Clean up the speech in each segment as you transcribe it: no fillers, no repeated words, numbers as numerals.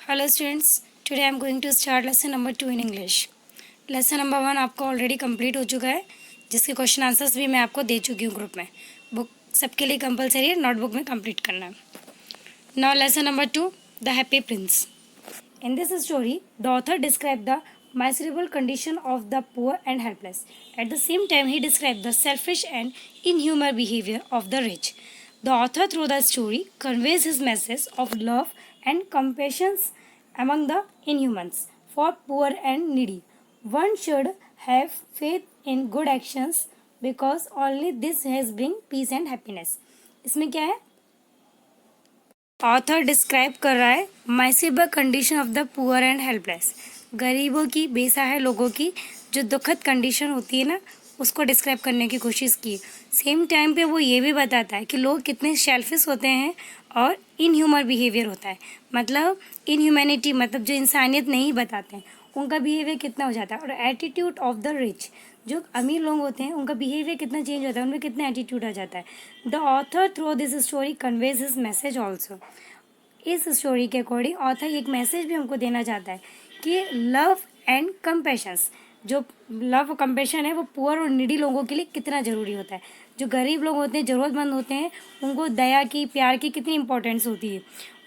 Hello students, today I am going to start lesson number 2 in English. Lesson number 1 आपका already complete हो चुका है, जिसके question answers भी मैं आपको दे चुकी हूँ ग्रुप में। बुक सबके लिए कंपलसरी है, नोटबुक में कंप्लीट करना है। Now lesson number 2, the happy Prince. In this story, the author described the miserable condition of the poor and helpless. At the same time, he described the selfish and inhuman behavior of the rich. The author, through the story, conveys his message of love and compassion among the inhumans for poor and needy. One should have faith in good actions because only this has bring peace and happiness. इसमें क्या है? Author describe कर रहा है miserable condition of the poor and helpless. गरीबों की, बेसहारा लोगों की जो दुखद कंडीशन होती है ना, उसको डिस्क्राइब करने की कोशिश की। सेम टाइम पे वो ये भी बताता है कि लोग कितने सेल्फिश होते हैं और इनह्यूमन बिहेवियर होता है। मतलब इनह्यूमैनिटी, मतलब जो इंसानियत नहीं बताते हैं, उनका बिहेवियर कितना हो जाता है। और एटीट्यूड ऑफ द रिच, जो अमीर लोग होते हैं उनका बिहेवियर कितना चेंज होता है, उनमें कितना एटीट्यूड आ जाता है। The author through this story conveys his message also. इस स्टोरी के अकॉर्डिंग ऑथर एक मैसेज भी हमको देना चाहता है कि लव एंड कंपैशंस, जो लव और कंपैशन है वो पुअर और नीडी लोगों के लिए कितना ज़रूरी होता है। जो गरीब लोग होते हैं, ज़रूरतमंद होते हैं, उनको दया की, प्यार की कितनी इंपॉर्टेंस होती है।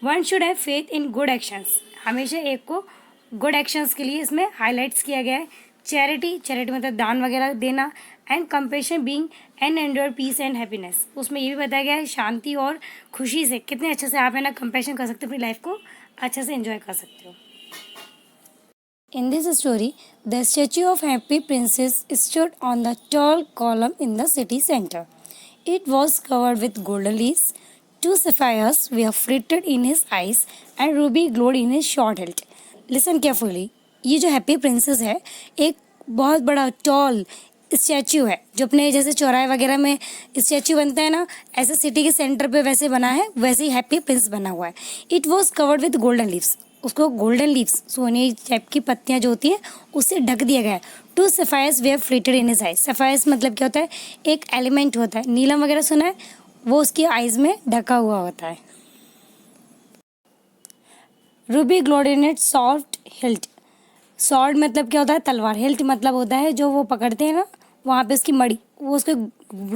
One should have faith in good actions, हमेशा एक को गुड एक्शंस के लिए इसमें हाईलाइट्स किया गया है। चैरिटी, चैरिटी मतलब दान वगैरह देना, and compassion being an endure peace and happiness. उसमें ये भी बताया गया है शांति और खुशी से कितने अच्छे से आप है ना कंपेशन कर सकते हो, अपनी लाइफ को अच्छे से एंजॉय कर सकते हो। In this story, the statue of Happy Princess stood on the tall column in the city center. It was covered with golden leaves. Two sapphires were frittered in his eyes, and ruby glowed in his short hilt. Listen carefully. ये जो happy princess है, एक बहुत बड़ा toll statue है, जो अपने जैसे चौराहे वगैरह में स्टैचू बनता है ना, ऐसे सिटी के सेंटर पे वैसे बना है, वैसे ही हैप्पी प्रिंस बना हुआ है। It was covered with golden leaves, उसको गोल्डन लीव्स, सोने टाइप की पत्तियां जो होती हैं, उससे ढक दिया गया है। Two sapphires they flitted in his eyes. Sapphires मतलब क्या होता है? एक एलिमेंट होता है, नीलम वगैरह सुना है, वो उसकी आइज में ढका हुआ होता है। Ruby glowed in it soft hilt. Sword मतलब क्या होता है? तलवार। हिल्ट मतलब होता है जो वो पकड़ते हैं ना, वहाँ पे उसकी मड़ी, वो उसके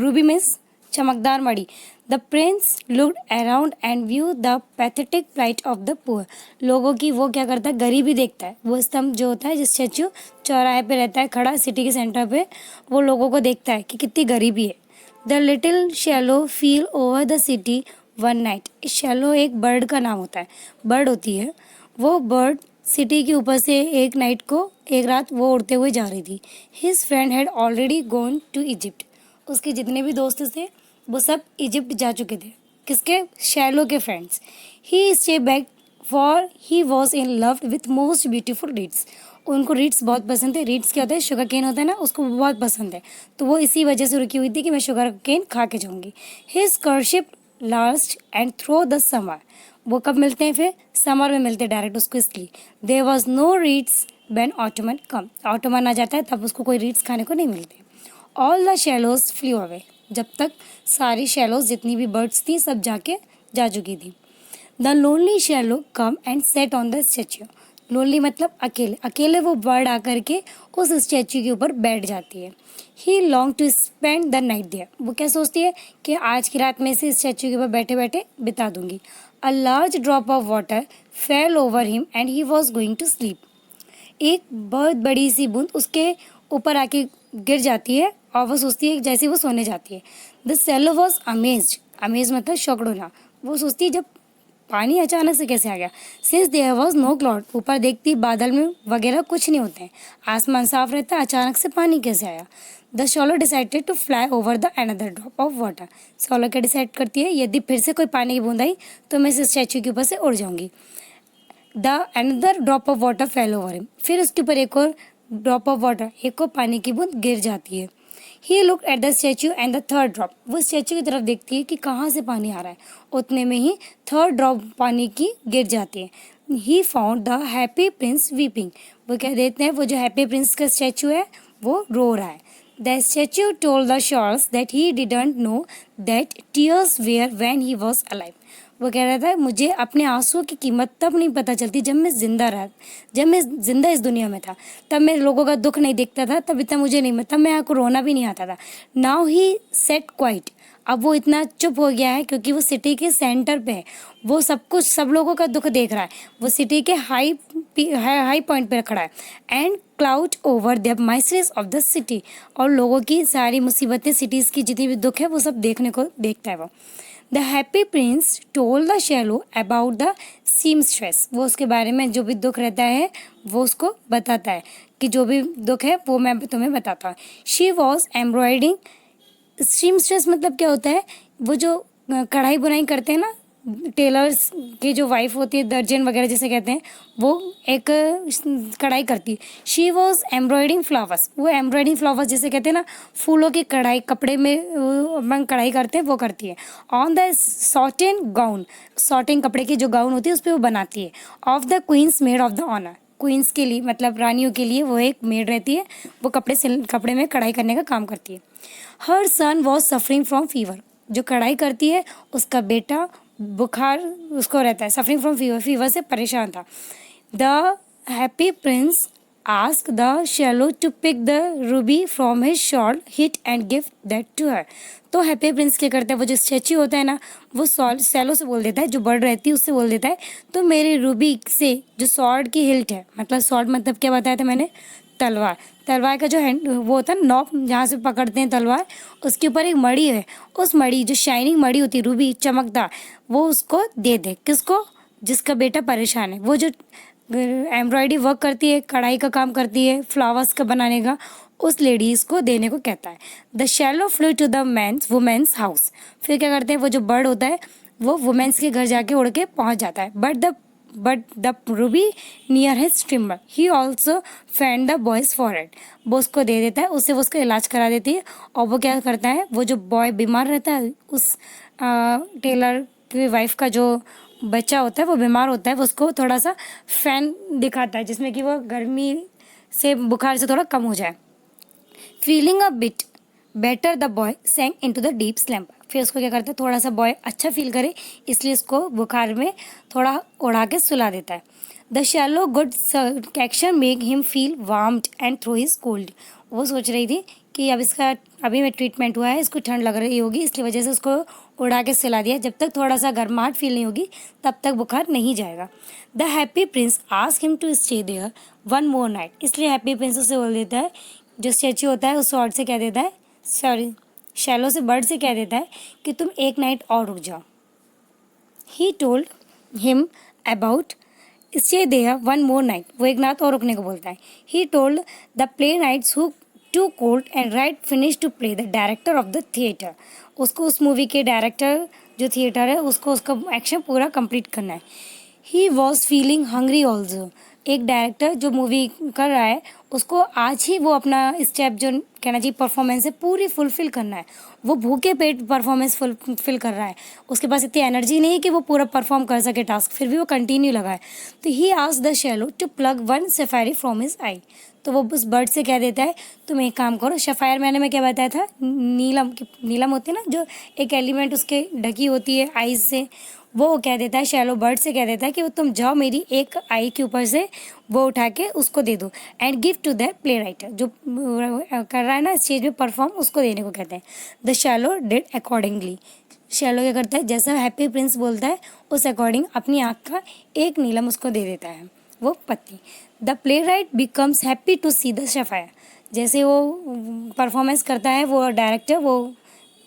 रूबी मीन्स चमकदार मड़ी। The Prince looked around and view the pathetic plight of the poor. लोगों की वो क्या करता है? गरीबी देखता है। वो स्तंभ जो होता है, जिस स्टैचू चौराहे पे रहता है खड़ा सिटी के सेंटर पे, वो लोगों को देखता है कि कितनी गरीबी है। The little shallow feel over the city one night. Shallow एक बर्ड का नाम होता है, बर्ड होती है। वो बर्ड सिटी के ऊपर से एक नाइट को, एक रात वो उड़ते हुए जा रही थी। His friend had already gone to Egypt. उसके जितने भी दोस्त थे वो सब इजिप्ट जा चुके थे। किसके? शैलो के friends. He stay back for he was in love with most beautiful reads. उनको रीड्स बहुत पसंद है। रीड्स क्या होता है? शुगर केन होता है ना, उसको बहुत पसंद है। तो वो इसी वजह से रुकी हुई थी कि मैं शुगर केन खा के जाऊँगी। His courtship last and through the summer. वो कब मिलते हैं? फिर समर में मिलते हैं डायरेक्ट उसको, इसलिए। There was no reeds when autumn come. Autumn आ जाता है तब उसको कोई रीड्स खाने को नहीं मिलते। All the shallows flu away. जब तक सारी शैलोज, जितनी भी बर्ड्स थी, सब जा चुकी थी। The lonely shallow come and set on the statue. Lonely मतलब अकेले, अकेले वो बर्ड आकर के उस स्टैच्यू के ऊपर बैठ जाती है। He long to spend the night there. वो क्या सोचती है कि आज की रात में इसी स्टैच्यू के ऊपर बैठे बैठे बिता दूंगी। A large drop of water fell over him and he was going to sleep. एक बहुत बड़ी सी बूंद उसके ऊपर आके गिर जाती है और वो सोचती है जैसे वो सोने जाती है। The swallow was amazed. Amaze मतलब शॉक्ड होना। वो सोचती है जब पानी अचानक से कैसे आ गया। Since there was no cloud. ऊपर देखती बादल में वगैरह कुछ नहीं होते हैं, आसमान साफ रहता है, अचानक से पानी कैसे आया। The swallow decided to fly over the another drop of water. Swallow क्या डिसाइड करती है? यदि फिर से कोई पानी की बूंद आई तो मैं इस स्टैचू के ऊपर से उड़ जाऊंगी। The another drop of water fell over him. फिर उसके ऊपर एक और ड्रॉप ऑफ वाटर, एक और पानी की बूंद गिर जाती है। He look at the statue and the third drop. वो स्टैचू की तरफ देखती है कि कहाँ से पानी आ रहा है। उतने में ही थर्ड ड्रॉप पानी की गिर जाती है। He found the happy Prince weeping. वो कह देते हैं वो जो हैप्पी प्रिंस का स्टैचू है वो रो रहा है। The statue told the swallow that he didn't know that tears were when he was alive. वो कह रहा था मुझे अपने आंसुओं की कीमत तब नहीं पता चलती जब मैं जिंदा इस दुनिया में था, तब मैं लोगों का दुख नहीं देखता था, तब इतना मुझे नहीं, तब मैं को रोना भी नहीं आता था। नाउ ही सेट क्वाइट, अब वो इतना चुप हो गया है क्योंकि वो सिटी के सेंटर पे है। वो सब कुछ, सब लोगों का दुख देख रहा है। वो सिटी के हाई पॉइंट पे खड़ा है। And cloud over the miseries of the city, और लोगों की सारी मुसीबतें, सिटीज़ की जितनी भी दुख है वो सब देखने को देखता है वो। The happy Prince told the shallow about the seamstress, वो उसके बारे में जो भी दुख रहता है वो उसको बताता है कि जो भी दुख है वो मैं तुम्हें बताता हूँ। शी वॉज एम्ब्रॉयडिंग, सीमस्ट्रेस मतलब क्या होता है, वो जो कढ़ाई बुनाई करते हैं ना, टेलर्स की जो वाइफ होती है, दर्जन वगैरह जिसे कहते हैं, वो एक कढ़ाई करती है। शी वॉज एम्ब्रॉयडिंग फ्लावर्स, वो एम्ब्रॉयडिंग फ्लावर्स जिसे कहते हैं ना, फूलों की कढ़ाई, कपड़े में अपन कढ़ाई करते हैं वो करती है। ऑन द सॉटिन गाउन, सॉटिंग कपड़े की जो गाउन होती है उस पर वो बनाती है। Of the queens maid of the honour, queens के लिए मतलब रानियों के लिए वो एक मेड रहती है, वो कपड़े में कढ़ाई करने का काम करती है। हर सन वॉज सफरिंग फ्रॉम फीवर, जो कढ़ाई करती है उसका बेटा बुखार उसको रहता है, सफरिंग फ्रॉम फीवर, फीवर से परेशान था। The happy prince ask the swallow to pick the ruby from his sword hilt and give that to her. तो हैप्पी प्रिंस क्या करता है, वो जो स्टैचू होता है ना, वो शैलो से बोल देता है, जो बर्ड रहती है उससे बोल देता है, तो मेरे रूबी से जो सॉर्ड की हिल्ट है, मतलब सॉर्ड मतलब क्या बताया था मैंने, तलवार, तलवार का जो हैंड वो होता है नॉब जहाँ से पकड़ते हैं तलवार, उसके ऊपर एक मड़ी है, उस मड़ी जो शाइनिंग मड़ी होती है रूबी चमकदार, वो उसको दे दे। किसको? जिसका बेटा परेशान है। वो जो एम्ब्रॉयडरी वर्क करती है, कढ़ाई का काम करती है फ्लावर्स का बनाने का, उस लेडीज़ को देने को कहता है। The swallow flew to the women's house, फिर क्या करते हैं, वो जो बर्ड होता है वो वुमेन्स के घर जाके उड़ के पहुँच जाता है। But the ruby near his streamer he also fanned the boy's forehead, वो उसको दे देता है, उससे वो उसका इलाज करा देती है। और वो क्या करता है, वो जो बॉय बीमार रहता है, उस टेलर की वाइफ का जो बच्चा होता है वो बीमार होता है, वो उसको थोड़ा सा फैन दिखाता है जिसमें कि वो गर्मी से, बुखार से थोड़ा कम हो जाए। Feeling a bit better the boy sank into the deep slump, फिर उसको क्या करता है, थोड़ा सा बॉय अच्छा फील करे इसलिए उसको बुखार में थोड़ा उड़ा के सुला देता है। The swallow good action make him feel warmed and throw his cold, वो सोच रही थी कि अब इसका अभी में ट्रीटमेंट हुआ है, इसको ठंड लग रही होगी, इसकी वजह से उसको उड़ा के सुला दिया, जब तक थोड़ा सा गर्माहट फील नहीं होगी तब तक बुखार नहीं जाएगा। The happy prince ask him to stay there one more night, इसलिए हैप्पी प्रिंस उसे बोल देता है, जो स्टैचू होता है उस सॉर्ड से कह देता है, सॉरी शैलो से, बर्ड से कह देता है कि तुम एक नाइट और रुक जाओ। He told him about stay there one more night, वो एक रात और रुकने को बोलता है। He told the play nights who too cold and right finish to play the director of the theatre, उसको उस मूवी के डायरेक्टर जो थिएटर है उसको उसका एक्शन पूरा कंप्लीट करना है। He was feeling hungry also, एक डायरेक्टर जो मूवी कर रहा है उसको आज ही वो अपना स्टेप जो कहना चाहिए परफॉर्मेंस है पूरी फुलफिल करना है, वो भूखे पेट परफॉर्मेंस फुलफिल कर रहा है, उसके पास इतनी एनर्जी नहीं है कि वो पूरा परफॉर्म कर सके टास्क, फिर भी वो कंटिन्यू लगा है। तो he asked the swallow to pluck one sapphire from his eye, तो वो उस बर्ड से कह देता है तुम एक काम करो, सफ़ायर मैंने मैं क्या बताया था, नीलम होती है ना, जो एक एलिमेंट उसके ढकी होती है आईज से, वो कह देता है, शैलो बर्ड से कह देता है कि वो तुम जाओ मेरी एक आई के ऊपर से वो उठा के उसको दे दो, and give to that play writer, जो कर रहा है ना स्टेज में परफॉर्म, उसको देने को कहते हैं। The shallow did accordingly, shallow क्या करता है, जैसा हैप्पी प्रिंस बोलता है उस अकॉर्डिंग अपनी आँख का एक नीलम उसको दे देता है, वो पत्नी। The play write becomes happy to see the sapphire, जैसे वो परफॉर्मेंस करता है वो डायरेक्टर, वो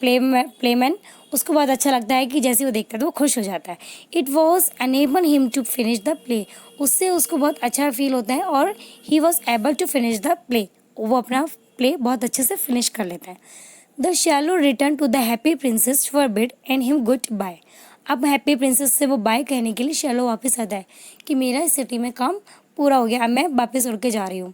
प्लेमैन, उसको बहुत अच्छा लगता है कि जैसे वो देखता है तो वो खुश हो जाता है। It was enable him to finish the play, उससे उसको बहुत अच्छा फील होता है, और he was able to finish the play, वो अपना प्ले बहुत अच्छे से फिनिश कर लेता है। The swallow return to the happy princess for bid and him goodbye, अब हैप्पी प्रिंसेस से वो बाय कहने के लिए शैलो वापस आता है कि मेरा इस सिटी में काम पूरा हो गया, अब मैं वापस उड़ के जा रही हूँ।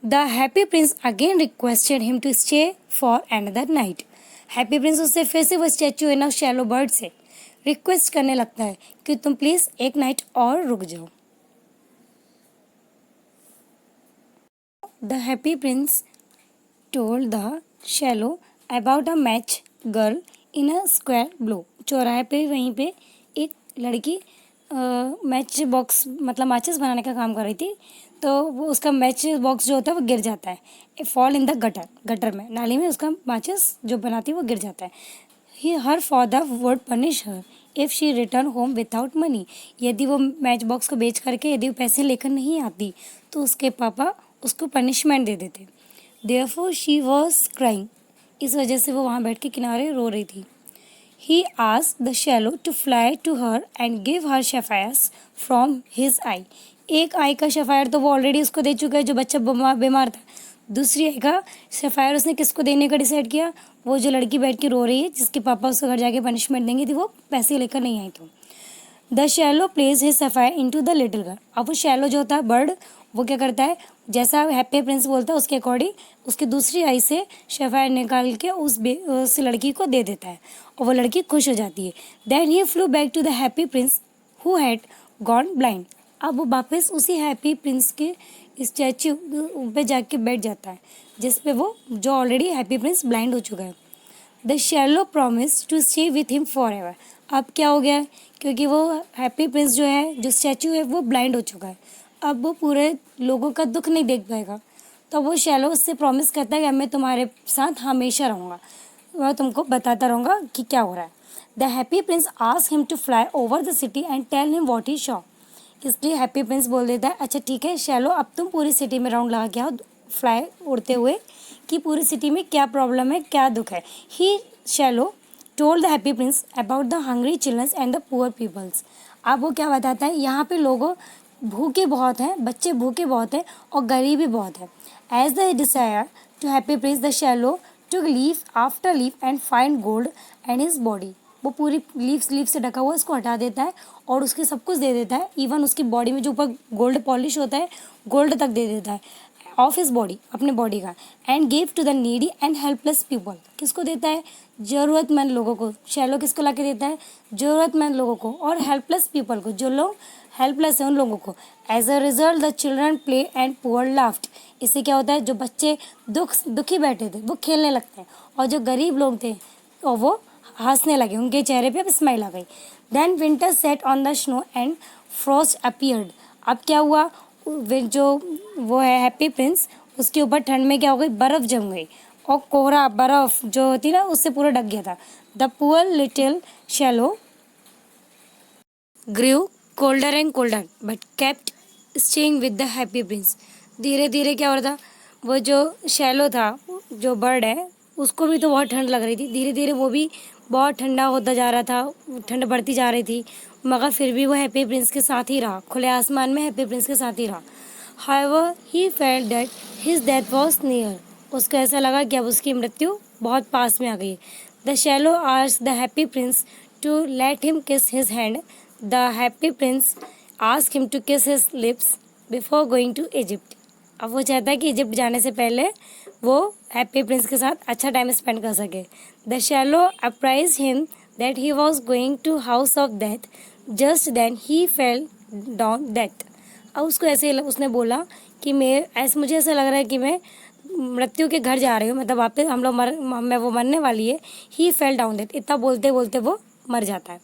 The happy prince again requested him to stay for another night, happy prince उससे फिर से वो स्टैचू है ना शैलो बर्ड से रिक्वेस्ट करने लगता है कि तुम प्लीज़ एक नाइट और रुक जाओ। The happy Prince told the shallow about a match girl in a square blow, चौराहे पे वहीं पे एक लड़की मैच बॉक्स मतलब माचिस बनाने का काम कर रही थी, तो वो उसका मैच बॉक्स जो होता है वो गिर जाता है, ए फॉल इन द गटर में, नाली में उसका माचिस जो बनाती है वो गिर जाता है। Her father would punish her if she return home without money, यदि वो मैच बॉक्स को बेच करके यदि वो पैसे लेकर नहीं आती तो उसके पापा उसको पनिशमेंट दे देते। देयरफॉर शी वॉज क्राइंग, इस वजह से वो वहाँ बैठ के किनारे रो रही थी। He asked the shallow to fly to her and give her sapphires from his eye. एक आई का सफ़ायर तो वो ऑलरेडी उसको दे चुका है जो बच्चा बीमार था। दूसरी आई का सफ़ायर उसने किसको देने का डिसाइड किया? वो जो लड़की बैठ के रो रही है जिसके पापा उसको घर जाके पनिशमेंट देंगे थी, वो पैसे लेकर नहीं आई तो। The shallow place his sapphire into the little girl. अब वो शैलो जो होता है बर्ड, वो क्या करता है, जैसा हैप्पी प्रिंस बोलता है उसके अकॉर्डिंग उसकी दूसरी आई से सफ़ायर निकाल के उस लड़की को दे देता है और वो लड़की खुश हो जाती है। Then he flew back to the happy prince who had gone blind. अब वो वापस उसी हैप्पी प्रिंस के स्टैचू पे जाके बैठ जाता है जिस पे वो जो ऑलरेडी हैप्पी प्रिंस ब्लाइंड हो चुका है। The swallow promise to stay with him forever. अब क्या हो गया है, क्योंकि वो हैप्पी प्रिंस जो है जो स्टैचू है वो ब्लाइंड हो चुका है, अब वो पूरे लोगों का दुख नहीं देख पाएगा, तो वो शैलो उससे प्रॉमिस करता है कि मैं तुम्हारे साथ हमेशा रहूँगा, मैं तुमको बताता रहूँगा कि क्या हो रहा है। The happy prince ask him to fly over the city and tell him what he saw. इसलिए हैप्पी प्रिंस बोल देता है अच्छा ठीक है शैलो, अब तुम पूरी सिटी में राउंड लगा के आओ फ्लाई उड़ते हुए कि पूरी सिटी में क्या प्रॉब्लम है, क्या दुख है। He swallow told the happy prince about the hungry childrens and the poor peoples. अब वो क्या बताता है, यहाँ पे लोगों भूखे बहुत हैं, बच्चे भूखे बहुत हैं और गरीबी बहुत है। As the desire to happy prince the swallow took leaf after leaf and find gold and his body. वो पूरी लीफ से ढका हुआ इसको हटा देता है और उसके सब कुछ दे देता है, इवन उसकी बॉडी में जो ऊपर गोल्ड पॉलिश होता है गोल्ड तक दे देता है ऑफ हिज बॉडी, अपने बॉडी का। And give to the needy and helpless people. किसको देता है? ज़रूरतमंद लोगों को। शैलो किसको ला के देता है? ज़रूरतमंद लोगों को और हेल्पलेस पीपल को, जो लोग हेल्पलेस हैं उन लोगों को। As a result the children play and poor laughed. इससे क्या होता है, जो बच्चे दुखी बैठे थे वो खेलने लगते हैं और जो गरीब लोग थे और वो हंसने लगे, उनके चेहरे पे अब स्माइल आ गई। Then winter set on the snow and frost appeared. अब क्या हुआ, जो वो है हैप्पी प्रिंस, उसके ऊपर ठंड में क्या हो गई, बर्फ़ जम गई और कोहरा बर्फ़ जो होती ना उससे पूरा ढक गया था। The poor little swallow grew colder and colder but kept staying with the happy prince. धीरे धीरे क्या हो रहा था, वो जो शैलो था जो बर्ड है उसको भी तो बहुत ठंड लग रही थी, धीरे धीरे वो भी बहुत ठंडा होता जा रहा था, ठंड बढ़ती जा रही थी, मगर फिर भी वो हैप्पी प्रिंस के साथ ही रहा, खुले आसमान में हैप्पी प्रिंस के साथ ही रहा। However he felt that his death was near. उसको ऐसा लगा कि अब उसकी मृत्यु बहुत पास में आ गई। The swallow asked the happy prince to let him kiss his hand. The happy prince asked him to kiss his lips before going to Egypt. अब वो चाहता है कि इजिप्ट जाने से पहले वो हैप्पी प्रिंस के साथ अच्छा टाइम स्पेंड कर सके। The swallow apprise him that he was going to house of death. Just then he fell down death. अब उसको ऐसे उसने बोला कि मुझे ऐसा लग रहा है कि मैं मृत्यु के घर जा रही हूँ, मतलब वापस हम लोग वो मरने वाली है। ही फेल डाउन डेथ, इतना बोलते बोलते वो मर जाता है।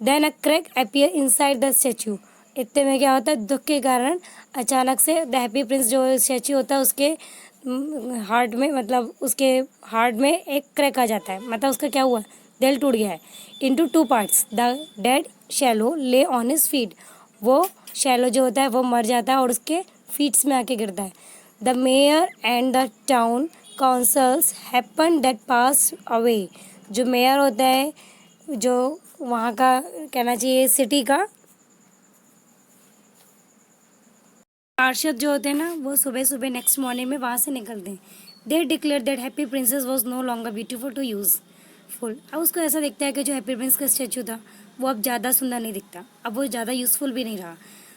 Then a crack appear inside the statue. इतने में क्या होता है, दुख के कारण अचानक से द हैप्पी प्रिंस जो स्टैचू होता है उसके हार्ट में, मतलब उसके हार्ट में एक क्रैक आ जाता है, मतलब उसका क्या हुआ, दिल टूट गया है। Into two parts the dead shallow ले ऑन हिज फीट। वो शैलो जो होता है वो मर जाता है और उसके फीट्स में आके गिरता है। The mayor and the town councils happen that pass away. जो मेयर होता है, जो वहाँ का कहना चाहिए सिटी का पार्षद जो होते हैं ना, वो सुबह सुबह नेक्स्ट मॉर्निंग में वहाँ से निकलते हैं। They declare that happy princess was no longer beautiful to useful. अब उसको ऐसा दिखता है कि जो हैप्पी प्रिंस का स्टैचू था वो अब ज़्यादा सुंदर नहीं दिखता, अब वो ज़्यादा यूज़फुल भी नहीं रहा,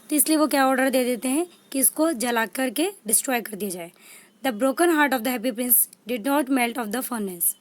तो इसलिए वो क्या ऑर्डर दे देते हैं कि इसको जला करके डिस्ट्रॉय कर दिया जाए। The broken heart of the happy Prince did not melt of the furnace.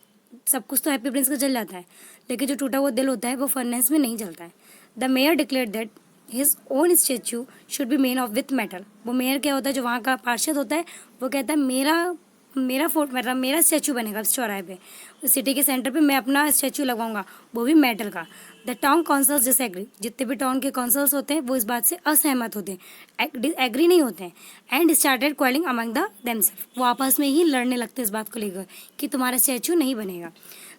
सब कुछ तो हैप्पी प्रिंस का जल जाता है, लेकिन जो टूटा हुआ दिल होता है वो फर्नेस में नहीं जलता है। The mayor declare that his own statue should be made of with metal. वो मेयर क्या होता है, जो वहाँ का पार्षद होता है, वो कहता है मेरा मेरा फोर्ट मतलब मेरा स्टैचू बनेगा उस चौराहे पे, उस सिटी के सेंटर पे मैं अपना स्टैचू लगवाऊंगा, वो भी मेटल का। द टाउन काउंसिल्स डिसएग्री, जितने भी टाउन के काउंसिल्स होते हैं वो इस बात से असहमत होते हैं, एग्री नहीं होते हैं। And started quarrelling among the themself, वो आपस में ही लड़ने लगते हैं इस बात को लेकर कि तुम्हारा स्टैचू नहीं बनेगा।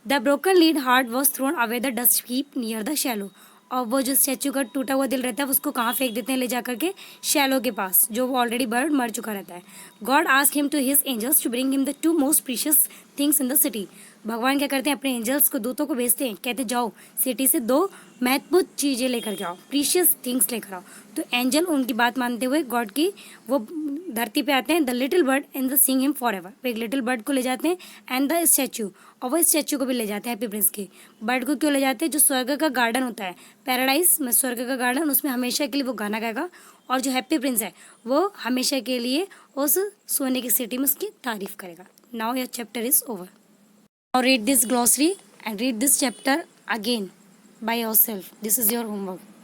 The broken lead heart was thrown away the dust heap near the shallow, और वो जो स्टैचू का टूटा हुआ दिल रहता है उसको कहाँ फेंक देते हैं, ले जा करके शैलो के पास, जो वो ऑलरेडी बर्ड मर चुका रहता है। God ask him to his angels to bring him the 2 most precious things in the city, भगवान क्या करते हैं अपने एंजल्स को, दूतों को भेजते हैं, कहते जाओ सिटी से 2 महत्वपूर्ण चीज़ें लेकर के आओ, प्रीशियस थिंग्स लेकर आओ। तो एंजल उनकी बात मानते हुए गॉड की वो धरती पे आते हैं। The little bird and the sing him forever, एक लिटिल बर्ड को ले जाते हैं एंड द स्टैचू, और वो स्टैचू को भी ले जाते हैं हैप्पी प्रिंस के। बर्ड को क्यों ले जाते हैं, जो स्वर्ग का गार्डन होता है, पैराडाइज में स्वर्ग का गार्डन, उसमें हमेशा के लिए वो गाना गाएगा, और जो हैप्पी प्रिंस है वो हमेशा के लिए उस सोने की सिटी में उसकी तारीफ करेगा। Now your chapter is over. Now read this glossary and read this chapter again by yourself. This is your homework.